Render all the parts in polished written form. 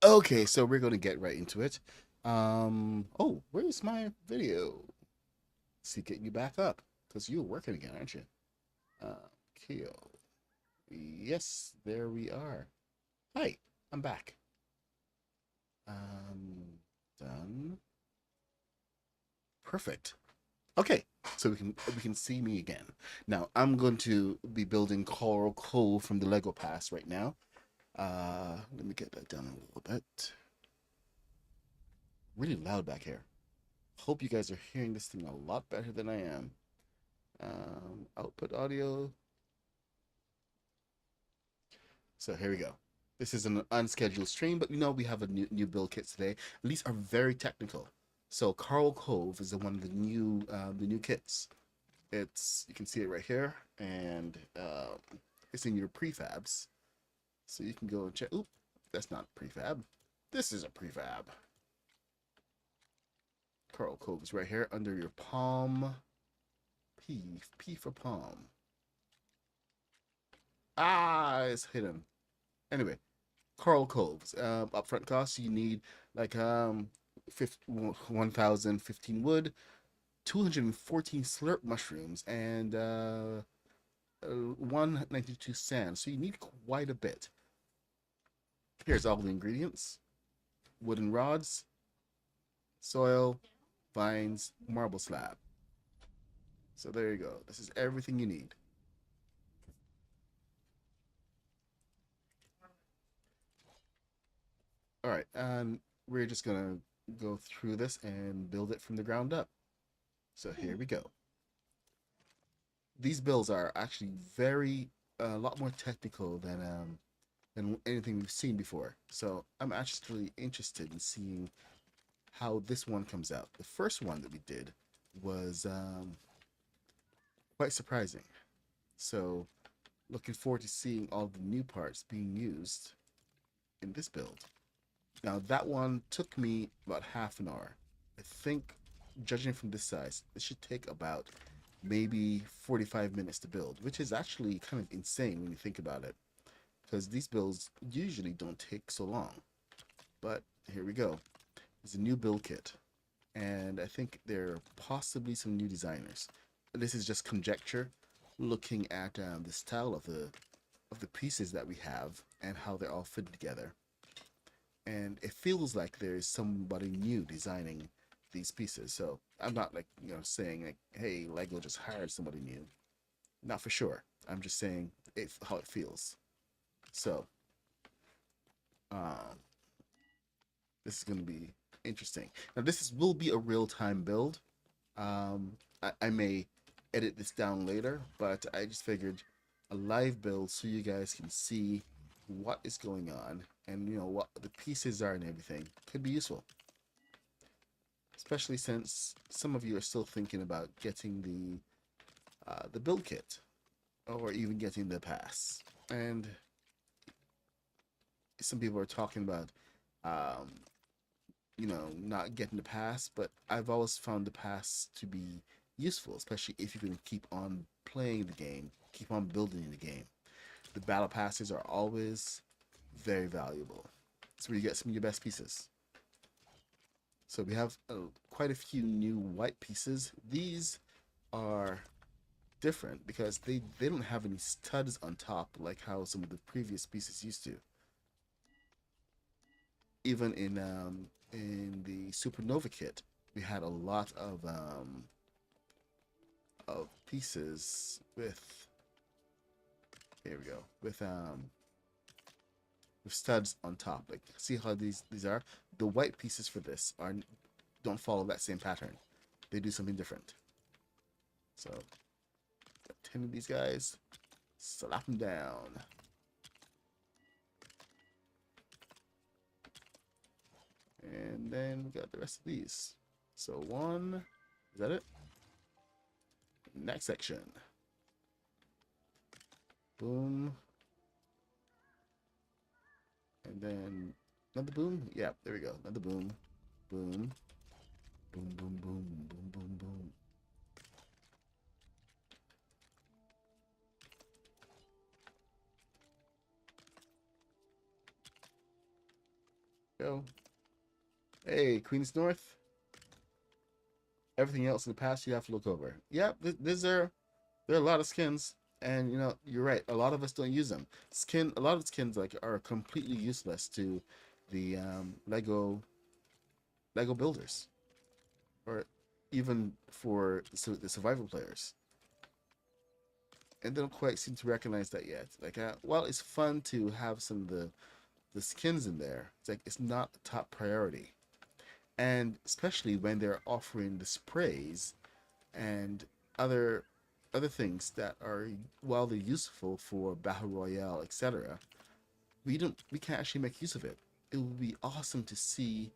Okay, so we're gonna get right into it. Oh, where's my video? See, get you back up because you're working again, aren't you? Keo. Yes, there we are. Hi, I'm back. Done. Perfect. Okay, so we can see me again. Now I'm going to be building Coral Cove from the Lego Pass right now. Let me get that down a little bit. Really loud back here. Hope you guys are hearing this thing a lot better than I am. Output audio. So here we go. This is an unscheduled stream, but we have a new build kit today. These are very technical. So Coral Cove is one of the new kits. You can see it right here, and it's in your prefabs. So you can go and check. Oop, that's not prefab. This is a prefab. Coral Cove is right here under your palm. P for palm. Ah, it's hidden. Anyway, Coral Coves. Upfront costs you need like 1,015 wood, 214 slurp mushrooms, and 192 sand. So you need quite a bit. Here's all the ingredients: wooden rods, soil, vines, marble slab. So there you go. This is everything you need. All right, and we're just gonna go through this and build it from the ground up. So here we go. These builds are actually a lot more technical than anything we've seen before. So I'm actually interested in seeing how this one comes out. The first one that we did was quite surprising. So looking forward to seeing all the new parts being used in this build. Now that one took me about half an hour. I think, judging from this size, it should take about maybe 45 minutes to build, which is actually kind of insane when you think about it, because these builds usually don't take so long. But here we go. It's a new build kit, and I think there are possibly some new designers. This is just conjecture, looking at the style of the pieces that we have and how they're all fitted together. And it feels like there is somebody new designing these pieces. So I'm not like saying like, hey, Lego just hired somebody new. Not for sure. I'm just saying how it feels. So um, this is going to be interesting. Now will be a real time build. I may edit this down later, but I just figured a live build so you guys can see what is going on and what the pieces are and everything could be useful, especially since some of you are still thinking about getting the build kit or even getting the pass, and some people are talking about um, not getting the pass, but I've always found the pass to be useful, especially if you can keep on playing the game, keep on building the game. The battle passes are always very valuable. It's where you get some of your best pieces. So we have quite a few new white pieces. These are different because they don't have any studs on top like how some of the previous pieces used to. Even in the Supernova kit, we had a lot of pieces with, here we go, with studs on top. Like, see how these are? The white pieces for this are don't follow that same pattern. They do something different. So 10 of these guys, slap them down. And then we got the rest of these. So one, is that it? Next section. Boom. And then another boom. Yeah, there we go. Another boom. Boom. Boom, boom, boom, boom, boom, boom. go. Hey, Queen's North. Everything else in the past you have to look over. Yep, there are a lot of skins, and you know you're right. A lot of us don't use them. A lot of skins like are completely useless to the Lego builders, or even for the survival players, and they don't quite seem to recognize that yet. Like, while it's fun to have some of the skins in there, it's like it's not a top priority, and especially when they're offering the sprays and other other things that are, while they're useful for battle royale, etc., we can't actually make use of it. It would be awesome to see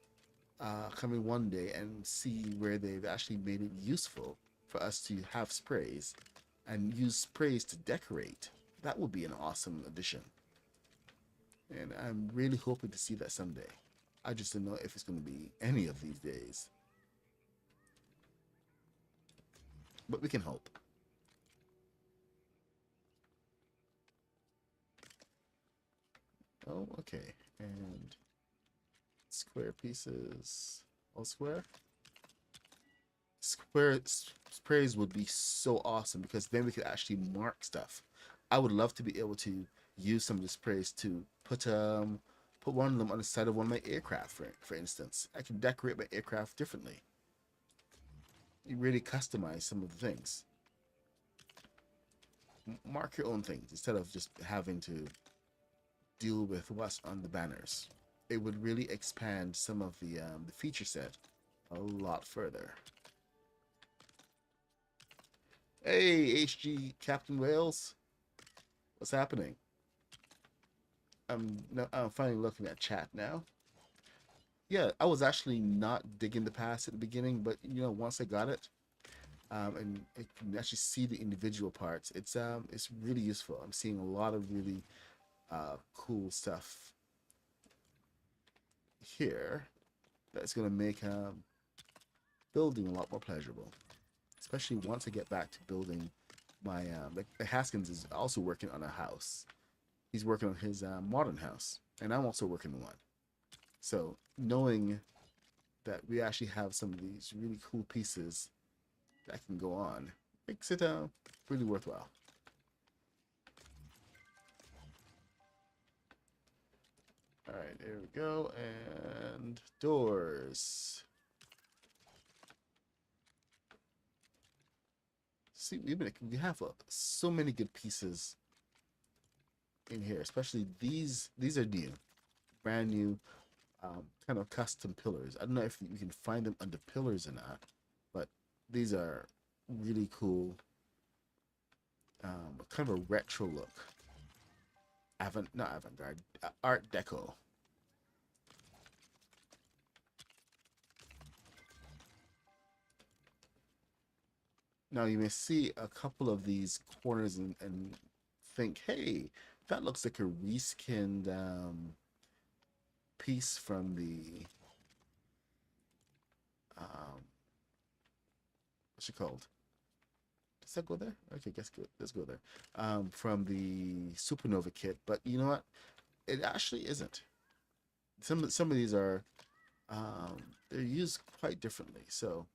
coming one day and see where they've actually made it useful for us to have sprays and use sprays to decorate. That would be an awesome addition, and I'm really hoping to see that someday. I just don't know if it's going to be any of these days, but we can hope. Oh, okay. And square pieces. All square? Square sprays would be so awesome because then we could actually mark stuff. I would love to be able to use some of the sprays to put one of them on the side of one of my aircraft, for instance. I can decorate my aircraft differently. You really customize some of the things. Mark your own things instead of just having to deal with what's on the banners. It would really expand some of the feature set a lot further. Hey, HG Captain Wales, what's happening? I'm finally looking at chat now. Yeah, I was actually not digging the pass at the beginning, but you know, once I got it, and I can actually see the individual parts, it's really useful. I'm seeing a lot of really cool stuff here that's going to make building a lot more pleasurable, especially once I get back to building my like Haskins is also working on a house. He's working on his modern house, and I'm also working on one. So knowing that we actually have some of these really cool pieces that can go on makes it really worthwhile. All right, there we go, and doors. See, we have so many good pieces in here, especially these. These are new, brand new, kind of custom pillars. I don't know if you can find them under pillars or not, but these are really cool. Kind of a retro look. Not avant-garde, Art Deco. Now you may see a couple of these corners and think, hey, that looks like a reskinned piece from the what's it called? Does that go there? Okay, guess good. Let's go there. From the Supernova kit, but you know what? It actually isn't. Some of these are they're used quite differently. So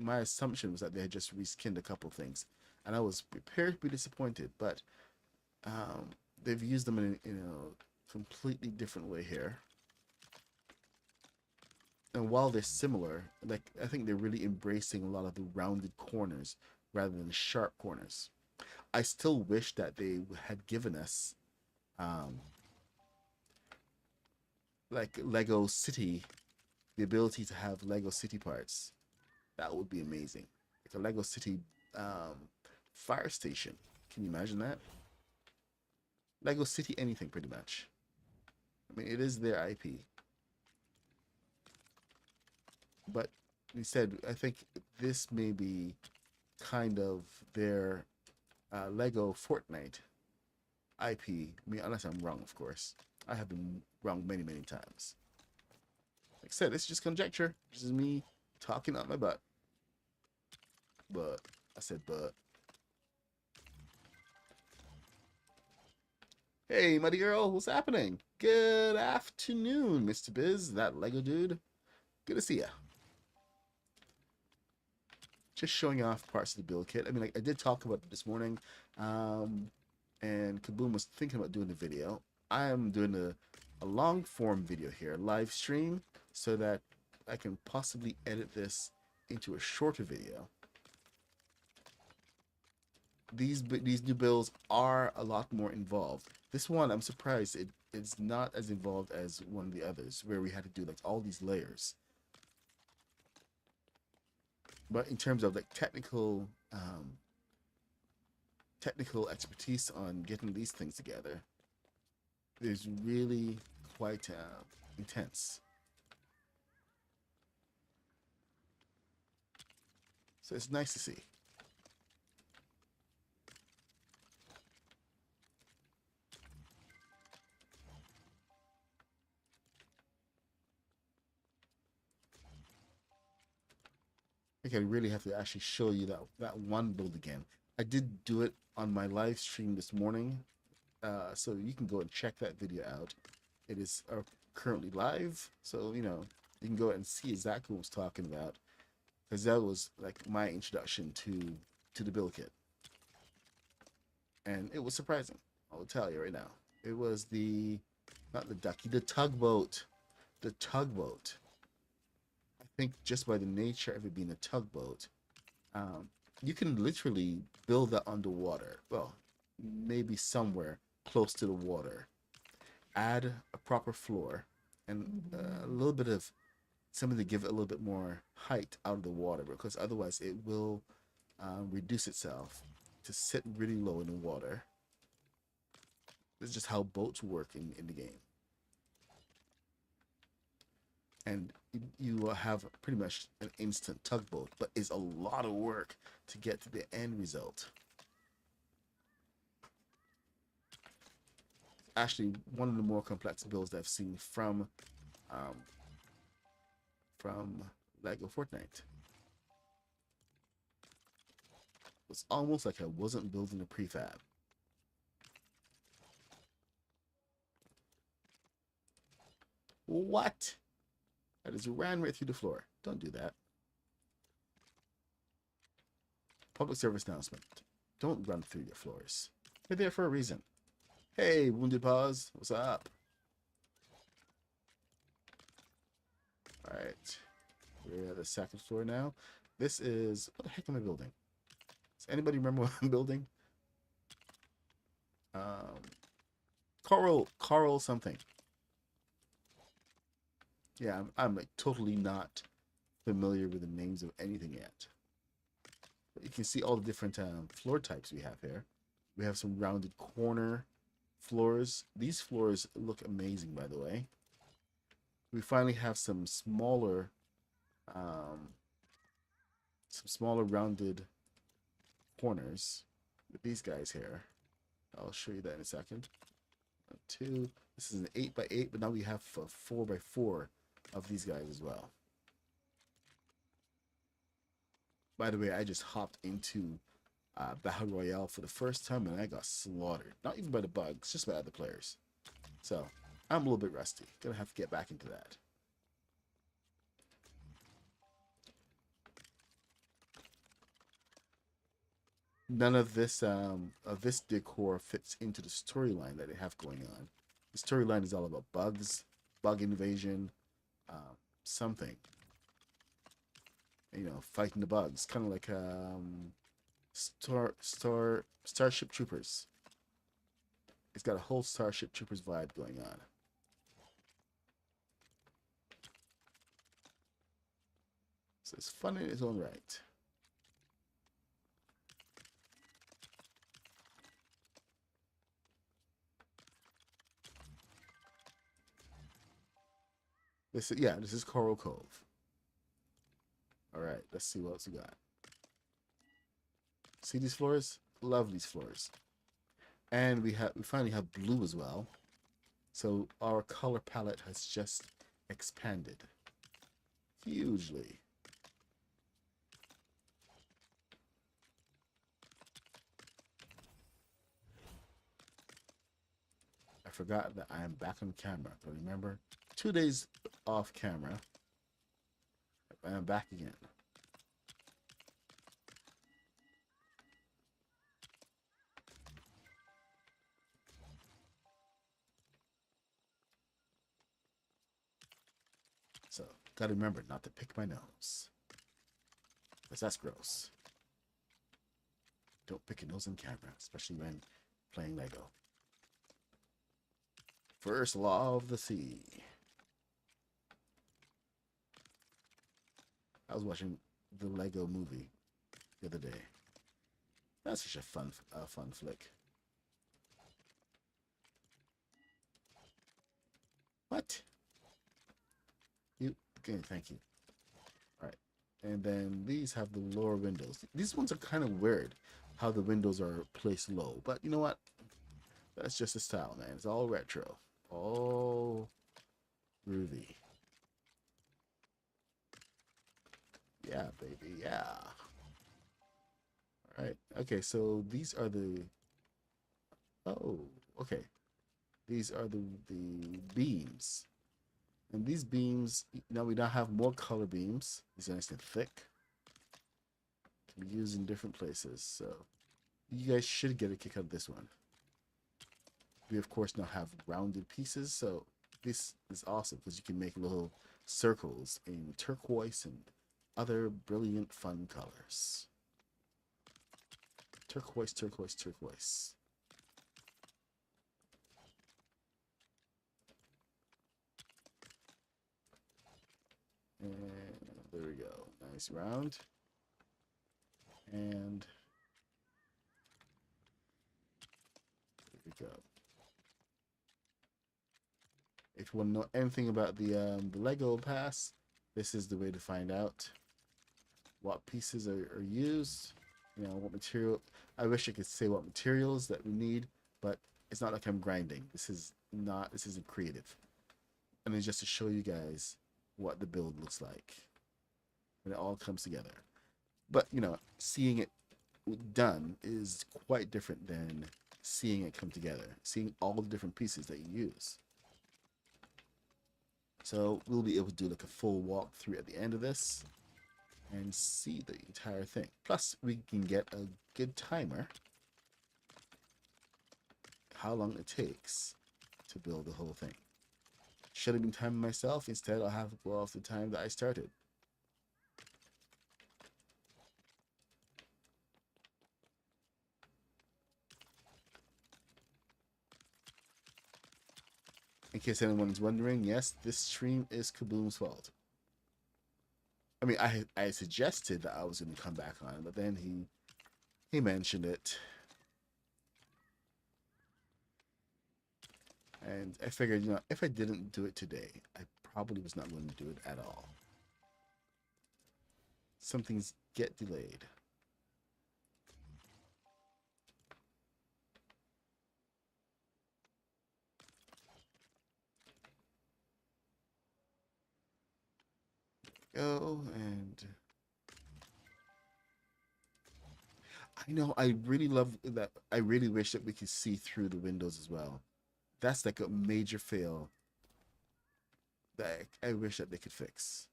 my assumption was that they had just reskinned a couple things, and I was prepared to be disappointed. But they've used them in a completely different way here. And while they're similar, like I think they're really embracing a lot of the rounded corners rather than sharp corners. I still wish that they had given us um, like Lego City, the ability to have Lego City parts. That would be amazing. Like a Lego City fire station. Can you imagine that? Lego City anything pretty much. I mean, it is their IP. But instead, I think this may be kind of their Lego Fortnite IP. I mean, unless I'm wrong, of course. I have been wrong many, many times. Like I said, it's just conjecture. This is me talking out my butt. But I said, but Hey, Muddy Girl, what's happening? Good afternoon, Mr. Biz, that Lego dude. Good to see ya. Just showing off parts of the build kit. I mean, like, I did talk about it this morning, um, and Kaboom was thinking about doing a video. I am doing a long form video here, live stream, so that I can possibly edit this into a shorter video. These new builds are a lot more involved. This one, I'm surprised it's not as involved as one of the others, where we had to do like all these layers. But in terms of like technical expertise on getting these things together, is really quite intense. So it's nice to see. I think I really have to actually show you that one build again. I did do it on my live stream this morning, so you can go and check that video out. It is currently live, so you know you can go and see exactly what I was talking about, because that was like my introduction to the build kit, and it was surprising. I will tell you right now. It was not the ducky, the tugboat, the tugboat. I think just by the nature of it being a tugboat, um, you can literally build that underwater. Well, maybe somewhere close to the water. Add a proper floor and a little bit of something to give it a little bit more height out of the water, because otherwise it will reduce itself to sit really low in the water. This is just how boats work in the game. And you will have pretty much an instant tugboat, but it's a lot of work to get to the end result. Actually, one of the more complex builds that I've seen um, from Lego Fortnite. It's almost like I wasn't building a prefab. What? I just ran right through the floor. Don't do that. Public service announcement. Don't run through your floors. You're there for a reason. Hey, Wounded Paws. What's up? Alright. We're at the second floor now. This is... What the heck am I building? Does anybody remember what I'm building? Coral something. Yeah, I'm like totally not familiar with the names of anything yet. But you can see all the different floor types we have here. We have some rounded corner floors. These floors look amazing, by the way. We finally have some smaller rounded corners with these guys here. I'll show you that in a second. Two. This is an 8x8, but now we have a 4x4 of these guys as well. By the way, I just hopped into Battle Royale for the first time, and I got slaughtered. Not even by the bugs, just by other players. So, I'm a little bit rusty. Gonna have to get back into that. None of this decor fits into the storyline that they have going on. The storyline is all about bugs, bug invasion, something. You know, fighting the bugs, kind of like Starship Troopers. It's got a whole Starship Troopers vibe going on. So it's fun in its own right. This is Coral Cove. All right, let's see what else we got. See these floors? Love these floors. And we finally have blue as well. So our color palette has just expanded hugely. forgot that I am back on camera. But remember, 2 days off camera. I am back again. So, gotta remember not to pick my nose. Because that's gross. Don't pick your nose on camera, especially when playing Lego. First law of the sea. I was watching the Lego movie the other day. That's such a fun flick. What? You okay? Thank you. All right, and then these have the lower windows. These ones are kind of weird, how the windows are placed low. But you know what? That's just a style, man. It's all retro, all groovy. Yeah, baby. Yeah. All right. Okay. So these are the. Oh. Okay. These are the beams. And these beams, now we now have more color beams. These are nice and thick. Can be used in different places. So you guys should get a kick out of this one. We of course now have rounded pieces. So this is awesome because you can make little circles in turquoise and other brilliant fun colors. Turquoise, turquoise, turquoise. And there we go. Nice round. And there we go. If you want to know anything about the Lego pass, this is the way to find out what pieces are used. You know, what material. I wish I could say what materials that we need, but it's not like I'm grinding. This isn't creative. And it's just to show you guys what the build looks like when it all comes together. But you know, seeing it done is quite different than seeing it come together, seeing all the different pieces that you use. So we'll be able to do like a full walkthrough at the end of this and see the entire thing. Plus, we can get a good timer how long it takes to build the whole thing. Should have been timing myself. Instead, I'll have to go off the time that I started. In case anyone's wondering, yes, this stream is Kaboom's fault. I mean, I suggested that I was going to come back on, but then he mentioned it. And I figured, you know, if I didn't do it today, I probably was not going to do it at all. Some things get delayed. Go and I know I really love that. I really wish that we could see through the windows as well. That's like a major fail that I wish that they could fix.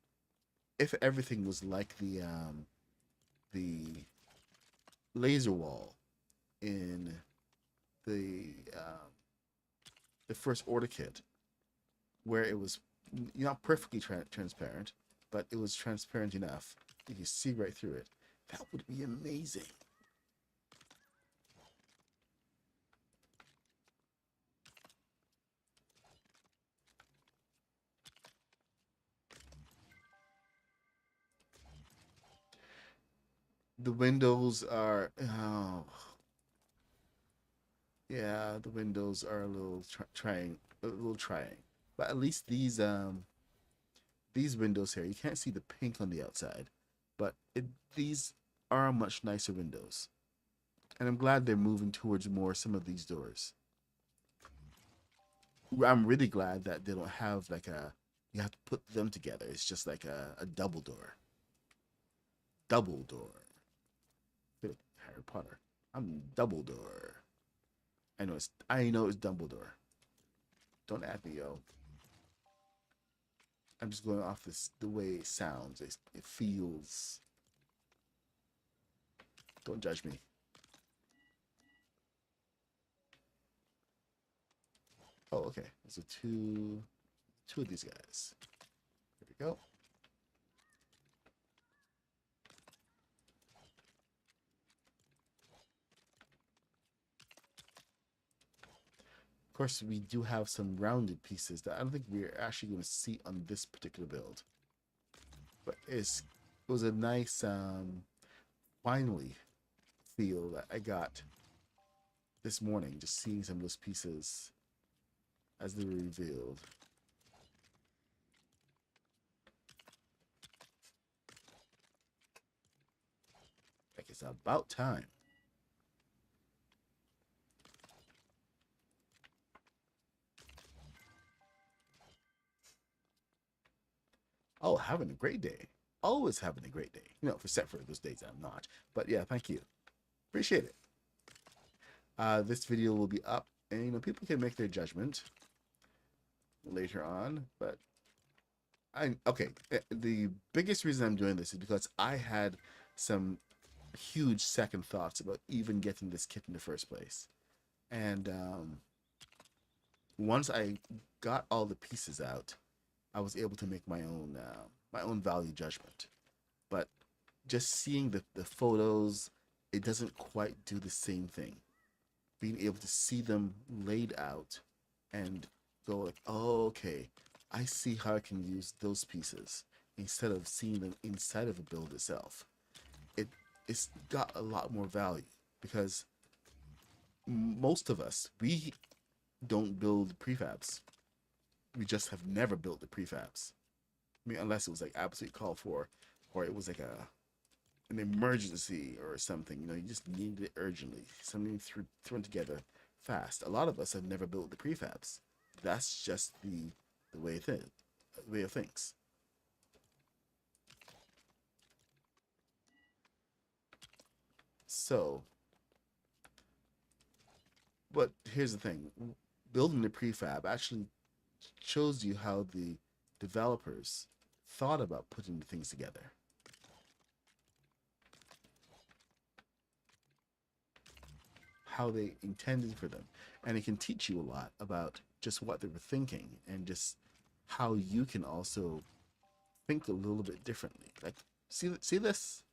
If everything was like the laser wall in the first order kit, where it was not perfectly transparent, but it was transparent enough you can see right through it. That would be amazing. The windows are yeah, the windows are a little trying, but at least these windows here, you can't see the pink on the outside, but these are much nicer windows, and I'm glad they're moving towards more some of these doors. I'm really glad that they don't have like you have to put them together. It's just like a double door. Double door. Harry Potter. I'm Dumbledore. I know it's Dumbledore. Don't add me, yo. I'm just going off the way it sounds. It feels. Don't judge me. Oh, okay. So two of these guys. Here we go. Of course, we do have some rounded pieces that I don't think we're actually going to see on this particular build. But it was a nice finally feel that I got this morning, just seeing some of those pieces as they were revealed. Like it's about time. Oh, having a great day. Always having a great day. You know, except for those days I'm not. But yeah, thank you. Appreciate it. This video will be up, and you know, people can make their judgment later on. But okay. The biggest reason I'm doing this is because I had some huge second thoughts about even getting this kit in the first place, and once I got all the pieces out, I was able to make my own value judgment. But just seeing the photos, it doesn't quite do the same thing. Being able to see them laid out and go like, oh, okay, I see how I can use those pieces instead of seeing them inside of a build itself. It's got a lot more value because most of us, we don't build prefabs. We just have never built the prefabs. I mean, unless it was like absolutely called for, or it was like an emergency or something. You know, you just needed it urgently. Something thrown together fast. A lot of us have never built the prefabs. That's just the way it is, the way of things. So, but here's the thing: building the prefab actually shows you how the developers thought about putting the things together. How they intended for them. And it can teach you a lot about just what they were thinking and just how you can also think a little bit differently. Like, see this?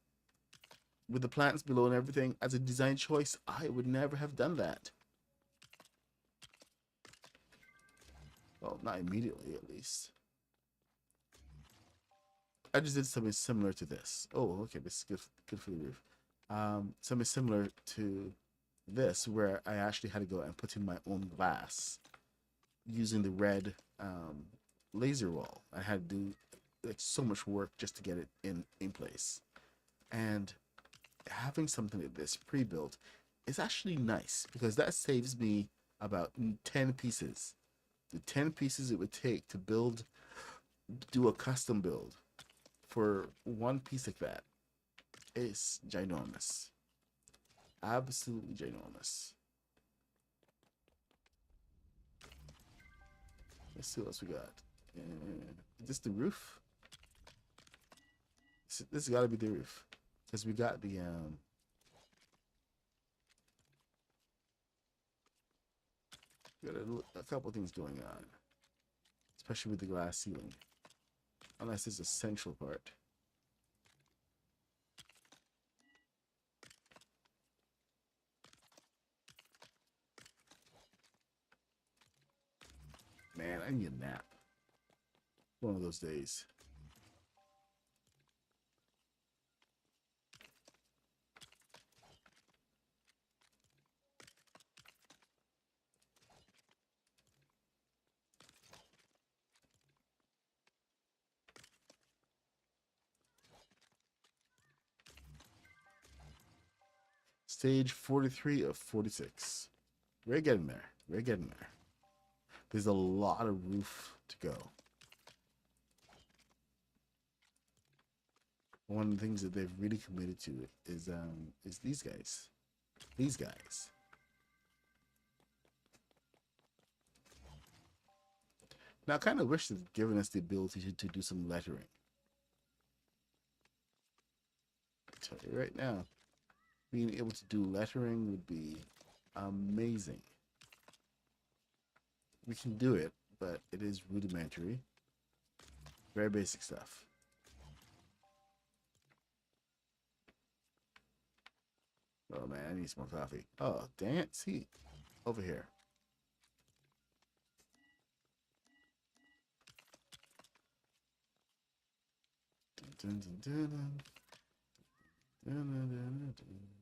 With the plants below and everything, as a design choice, I would never have done that. Well, not immediately, at least. I just did something similar to this. Oh, okay, this is good for the roof. Something similar to this, where I actually had to go and put in my own glass using the red laser wall. I had to do like so much work just to get it in place. And having something like this pre-built is actually nice because that saves me about 10 pieces. The 10 pieces it would take to do a custom build for one piece like that is ginormous. Absolutely ginormous. Let's see what else we got. Is this the roof? This has got to be the roof. Because we got we got a couple things going on. Especially with the glass ceiling. Unless it's a central part. Man, I need a nap. One of those days. Stage 43 of 46. We're getting there. We're getting there. There's a lot of roof to go. One of the things that they've really committed to is these guys. These guys. Now, I kind of wish they'd given us the ability to do some lettering. I tell you right now, being able to do lettering would be amazing. We can do it, but it is rudimentary. Very basic stuff. Oh man, I need some more coffee. Oh, dang it. See, over here. Dun, dun, dun, dun, dun, dun, dun, dun.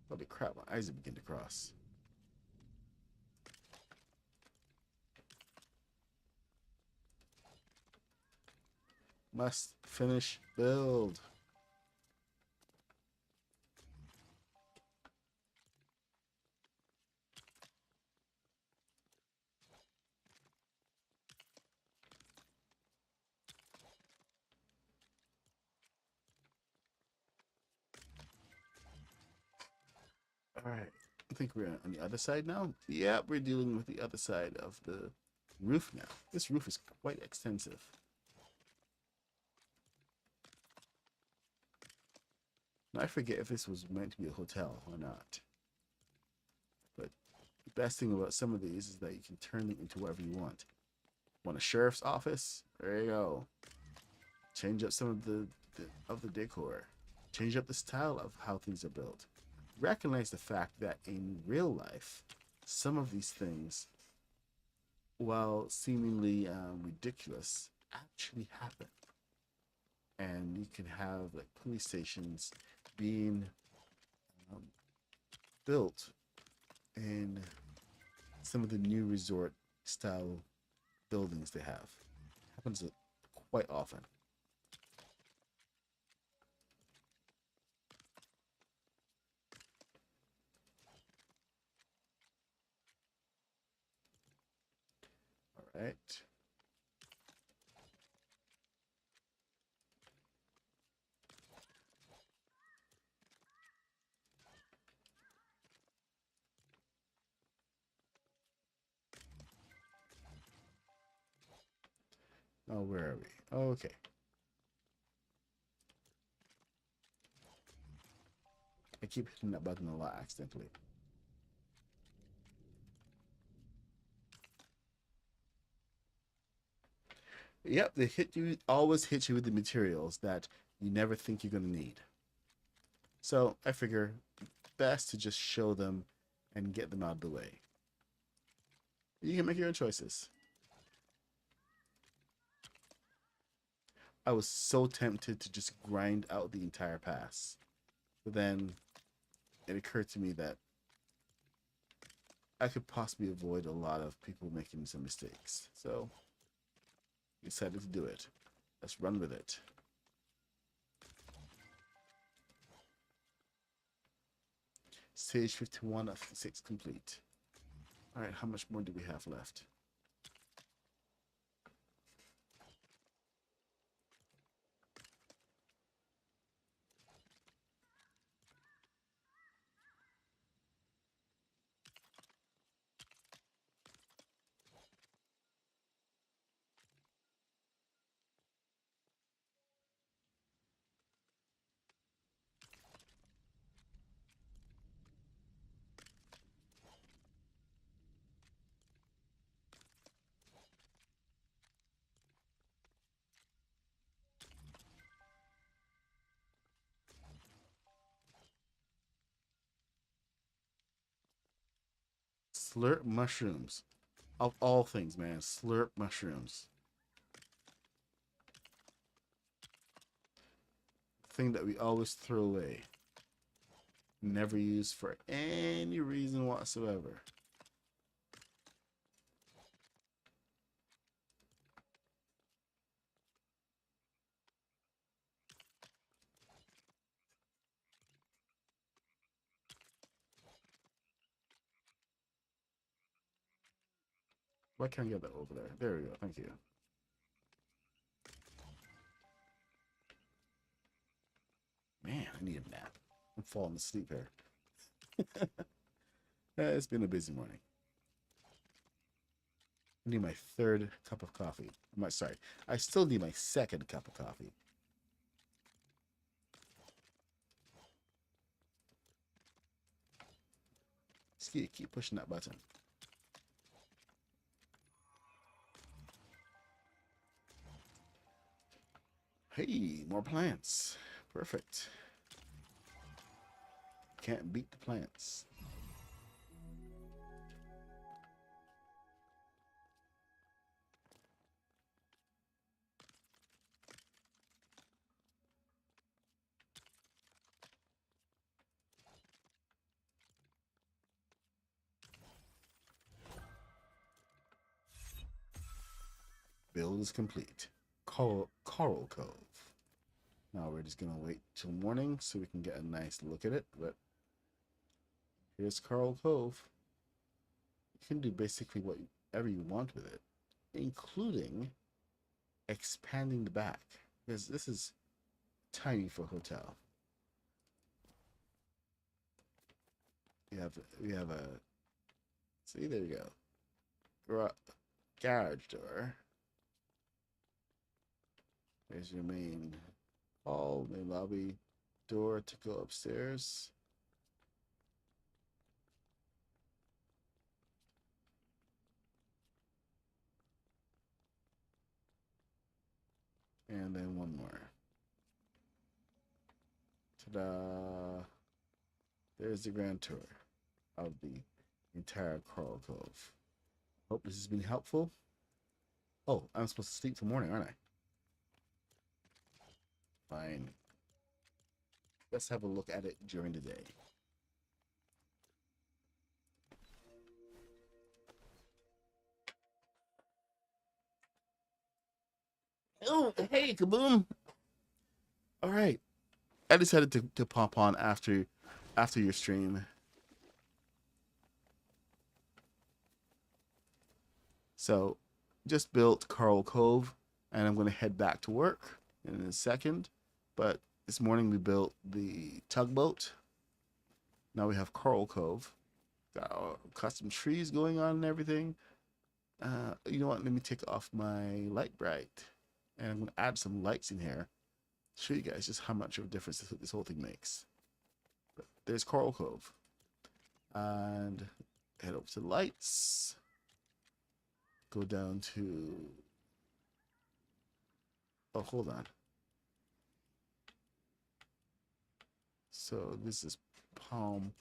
Holy crap, my eyes are beginning to cross. Must finish build. All right. I think we're on the other side now. Yeah, we're dealing with the other side of the roof now. This roof is quite extensive. Now, I forget if this was meant to be a hotel or not. But the best thing about some of these is that you can turn them into whatever you want. Want a sheriff's office? There you go. Change up some of the decor. Change up the style of how things are built. Recognize the fact that in real life, some of these things, while seemingly ridiculous, actually happen. And you can have like police stations being um, built in some of the new resort style buildings they have. Happens quite often. All right. Oh, where are we? Okay. I keep hitting that button a lot accidentally. Yep, they hit you always hit you with the materials that you never think you're gonna need. So I figure best to just show them and get them out of the way. You can make your own choices. I was so tempted to just grind out the entire pass. But then it occurred to me that I could possibly avoid a lot of people making some mistakes. So I decided to do it. Let's run with it. Stage 51 of 56 complete. All right, how much more do we have left? Slurp mushrooms. Of all things, man, slurp mushrooms. Thing that we always throw away. Never use for any reason whatsoever. Why can't I get that over there? There we go. Thank you. Man, I need a nap. I'm falling asleep here. It's been a busy morning. I need my third cup of coffee. Sorry, I still need my second cup of coffee. Just keep pushing that button. Hey, more plants. Perfect. Can't beat the plants. Build is complete. Coral Cove. Now we're just gonna wait till morning so we can get a nice look at it. But here's Coral Cove. You can do basically whatever you want with it, including expanding the back, because this is tiny for a hotel. We have a see, there you go. Garage door. There's your main hall, main lobby door to go upstairs. And then one more. Ta-da! There's the grand tour of the entire Coral Cove. Hope this has been helpful. Oh, I'm supposed to sleep till morning, aren't I? Fine. Let's have a look at it during the day. Oh, hey, Kaboom! All right, I decided to pop on after your stream. So, just built Coral Cove, and I'm going to head back to work in a second. But this morning we built the tugboat. Now we have Coral Cove. Got our custom trees going on and everything. You know what? Let me take off my light bright, and I'm going to add some lights in here. Show you guys just how much of a difference this whole thing makes. But there's Coral Cove, and head over to lights. Go down to. Oh, hold on. So this is Palm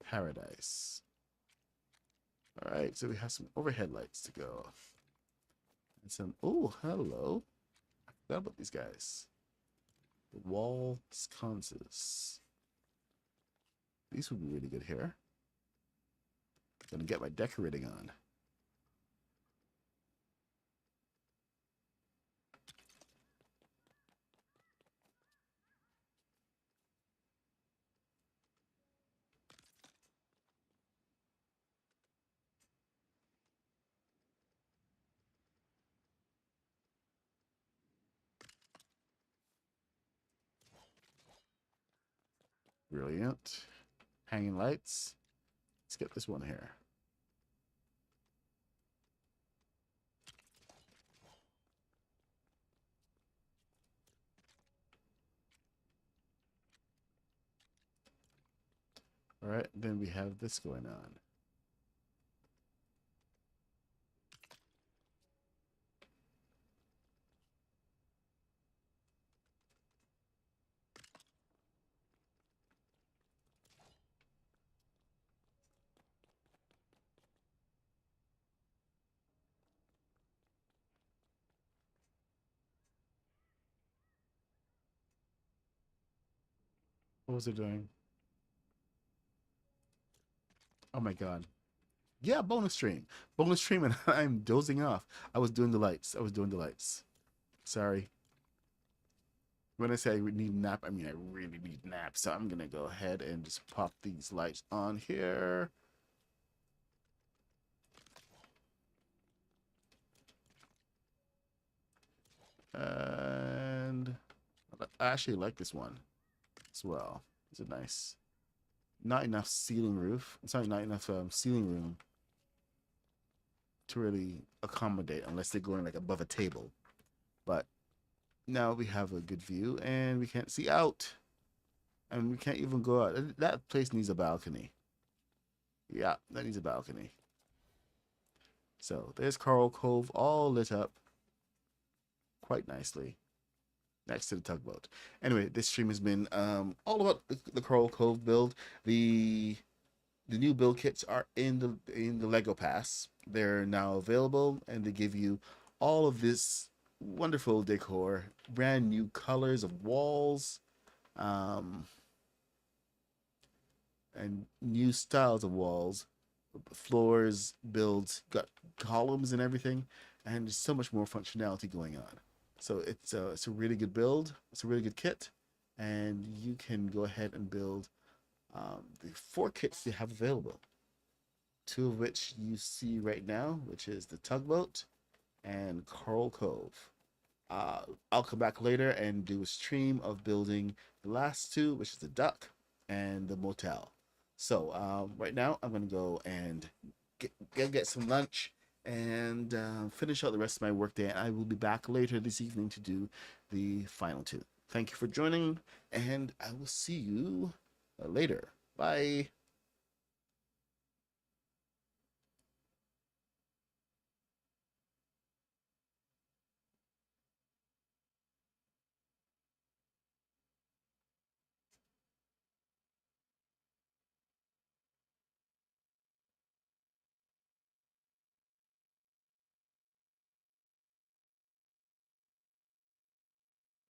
Paradise. All right, so we have some overhead lights to go. And some, oh, hello. I forgot about these guys. The wall sconces. These would be really good here. Gonna get my decorating on. Brilliant. Hanging lights. Let's get this one here. All right, then we have this going on. What was it doing? Oh my God. Yeah, bonus stream. Bonus stream, and I'm dozing off. I was doing the lights. Sorry. When I say I need a nap, I mean I really need a nap. So I'm gonna go ahead and just pop these lights on here. And I actually like this one as well. It's a nice, not enough ceiling roof. Sorry, not enough ceiling room to really accommodate unless they're going like above a table. But now we have a good view and we can't see out. And we can't even go out. That place needs a balcony. Yeah, that needs a balcony. So there's Coral Cove all lit up quite nicely next to the tugboat. Anyway, this stream has been all about the Coral Cove build. The new build kits are in the Lego Pass. They're now available, and they give you all of this wonderful decor, brand new colors of walls, um, and new styles of walls, floors, builds, got columns and everything, and there's so much more functionality going on. So it's a really good build. It's a really good kit, and you can go ahead and build the four kits they have available. Two of which you see right now, which is the tugboat and Coral Cove. I'll come back later and do a stream of building the last two, which is the duck and the motel. So right now I'm gonna go and get some lunch and finish out the rest of my workday. And I will be back later this evening to do the final two. Thank you for joining, and I will see you later. Bye.